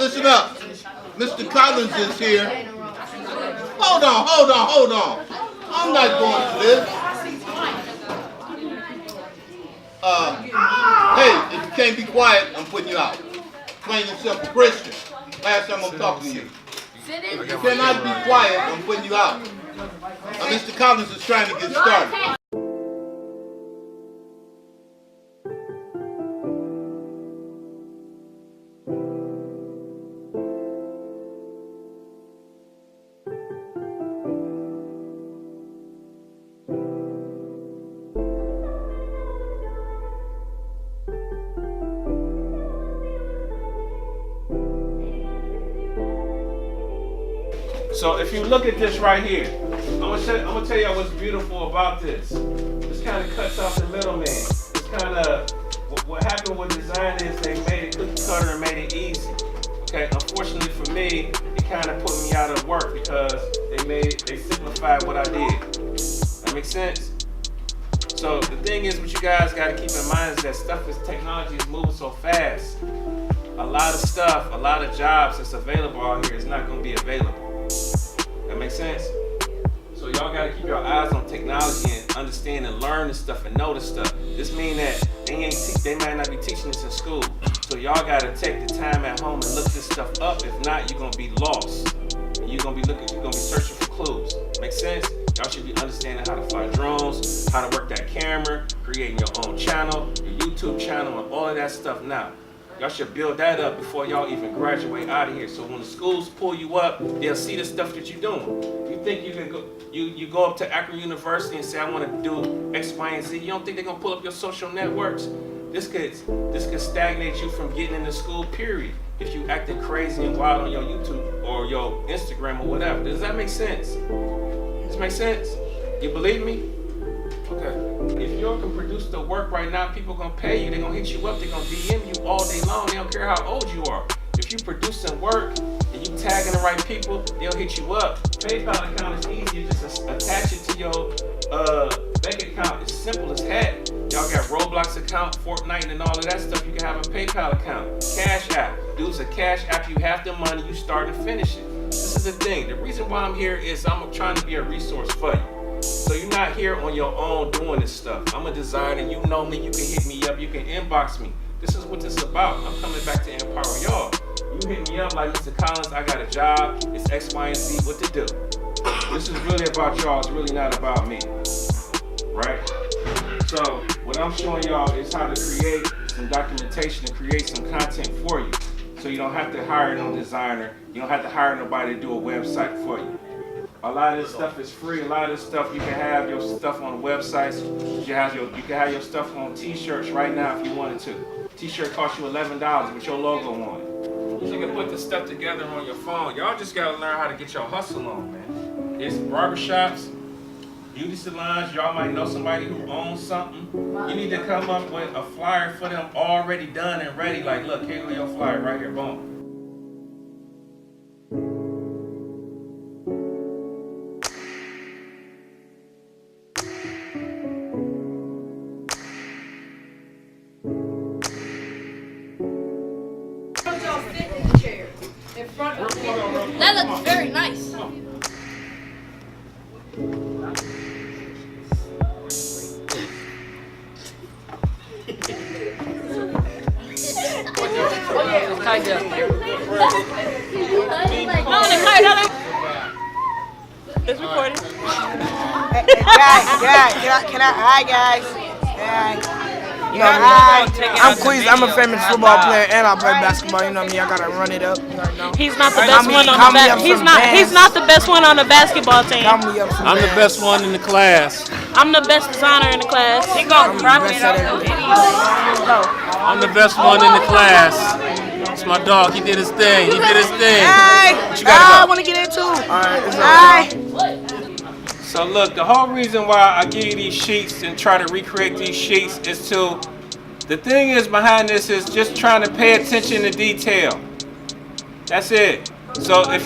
Listen up. Mr. Collins is here. Hold on. I'm not going to this. Hey, if you can't be quiet, I'm putting you out. Plain and simple. Christian, last time I'm talking to you. If you cannot be quiet, I'm putting you out. Mr. Collins is trying to get started. So if you look at this right here, I'm gonna tell y'all what's beautiful about this. This kind of cuts off the middleman. It's kind of what happened with design is they made it cookie cutter and made it easy. Okay, unfortunately for me, it kind of put me out of work because they simplified what I did. That makes sense? So the thing is, what you guys got to keep in mind is that technology is moving so fast. A lot of stuff, a lot of jobs that's available out here is not going to be available. That makes sense? So y'all gotta keep your eyes on technology and understand and learn this stuff and know this stuff. This mean that they might not be teaching this in school. So y'all gotta take the time at home and look this stuff up. If not, you're gonna be lost. You're gonna be searching for clues. Make sense? Y'all should be understanding how to fly drones, how to work that camera, creating your own channel, your YouTube channel, and all of that stuff now. Y'all should build that up before y'all even graduate out of here. So when the schools pull you up, they'll see the stuff that you're doing. You think you can go, you go up to Akron University and say, I want to do X, Y, and Z. You don't think they're gonna pull up your social networks? This could stagnate you from getting into school, period. If you acting crazy and wild on your YouTube or your Instagram or whatever. Does that make sense? Does this make sense? You believe me? Okay. If you can produce the work right now, people gonna pay you. They're gonna hit you up. They're gonna DM you all day long. They don't care how old you are. If you producing work and you tagging the right people, they'll hit you up. PayPal account is easy. You just attach it to your bank account. It's simple as heck. Y'all got Roblox account, Fortnite, and all of that stuff. You can have a PayPal account. Cash App. Dude's a Cash App. You have the money. You start and finish it. This is the thing. The reason why I'm here is I'm trying to be a resource for you. So you're not here on your own doing this stuff. I'm a designer, you know me, you can hit me up, you can inbox me. This is what this is about. I'm coming back to empower y'all. You hit me up like, Mr. Collins, I got a job, it's X, Y, and Z, what to do. This is really about y'all, it's really not about me, right? So what I'm showing y'all is how to create some documentation and create some content for you. So you don't have to hire no designer, you don't have to hire nobody to do a website for you. A lot of this stuff is free. A lot of this stuff, you can have your stuff on websites. You can have your stuff on t-shirts right now if you wanted to. T-shirt costs you $11 with your logo on it. You can put this stuff together on your phone. Y'all just gotta learn how to get your hustle on, man. It's barbershops, beauty salons. Y'all might know somebody who owns something. You need to come up with a flyer for them already done and ready. Like, look, here go your flyer right here, boom. That looks very nice. It's recording. Hi guys. I'm Queez. I'm a famous football player and I play basketball. You know me. I gotta run it up. He's not the best one on the He's not the best one on the basketball team. I'm the best one in the class. I'm the best designer in the class. He gonna wrap it up. I'm the best one in the class. It's my dog. He did his thing. Hey, What you gotta I go? want to get into. Alright, So look, the whole reason why I give you these sheets and try to recreate these sheets is the thing is behind this is just trying to pay attention to detail. That's it. So if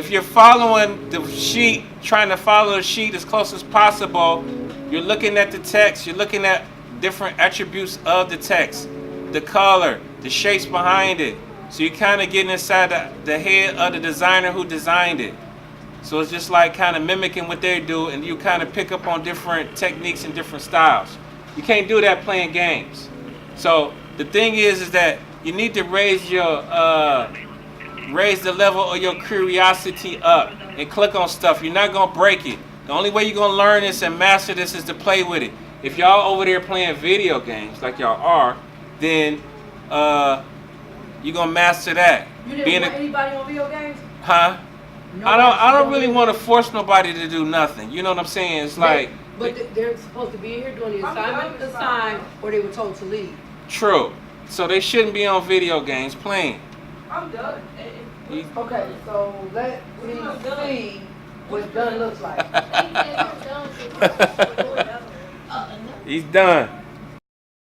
you're following the sheet, trying to follow the sheet as close as possible, you're looking at the text, you're looking at different attributes of the text, the color, the shapes behind it, So you kind of getting inside the head of the designer who designed it. So it's just like kind of mimicking what they do, and you kind of pick up on different techniques and different styles. You can't do that playing games. So the thing is that you need to raise the level of your curiosity up and click on stuff. You're not gonna break it. The only way you're gonna learn this and master this is to play with it. If y'all over there playing video games like y'all are, then you're gonna master that. You didn't want anybody on video games? Huh? I don't really want to force nobody to do nothing. You know what I'm saying? It's like. But they're supposed to be here doing the assignment assigned, or they were told to leave. True. So they shouldn't be on video games playing. I'm done. Okay, so let me see what done looks like. He's done.